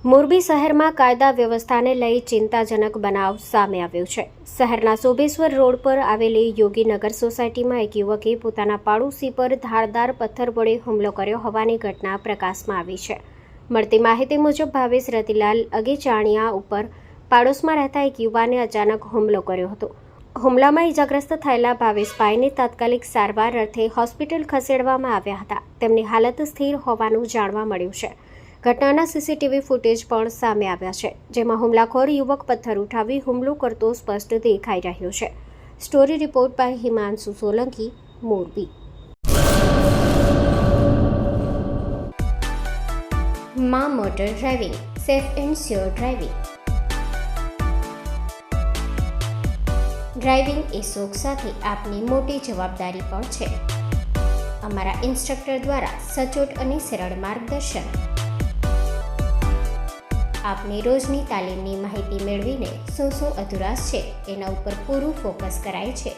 મોરબી શહેરમાં કાયદા વ્યવસ્થાને લઈ ચિંતાજનક બનાવ સામે આવ્યો છે। શહેરના શોભેશ્વર રોડ પર આવેલી યોગીનગર સોસાયટીમાં એક યુવકે પોતાના પાડોશી પર ધારદાર પથ્થર વડે હુમલો કર્યો હોવાની ઘટના પ્રકાશમાં આવી છે। મળતી માહિતી મુજબ ભાવેશ રતિલાલ અગેચાણિયા ઉપર પાડોશમાં રહેતા એક યુવાને અચાનક હુમલો કર્યો હતો। હુમલામાં ઇજાગ્રસ્ત થયેલા ભાવેશભાઈને તાત્કાલિક સારવાર અર્થે હોસ્પિટલ ખસેડવામાં આવ્યા હતા। તેમની હાલત સ્થિર હોવાનું જાણવા મળ્યું છે। ઘટનાના સીસીટીવી ફૂટેજ પણ સામે આવ્યા છે, જેમાં હુમલાખોર યુવક પથ્થર ઉઠાવી હુમલો કરતો સ્પષ્ટ દેખાઈ રહ્યો છે। Story report by Himanshu Solanki, Morbi. માં motor driving, safe and sure driving. Driving એ શોખ સાથે આપની મોટી જવાબદારી પણ છે। અમારા ઇન્સ્ટ્રક્ટર દ્વારા સચોટ અને સરળ માર્ગદર્શન। આપની રોજની તાલીમની માહિતી મેળવીને શું અધુરાશ છે એના ઉપર પૂરું ફોકસ કરાય છે।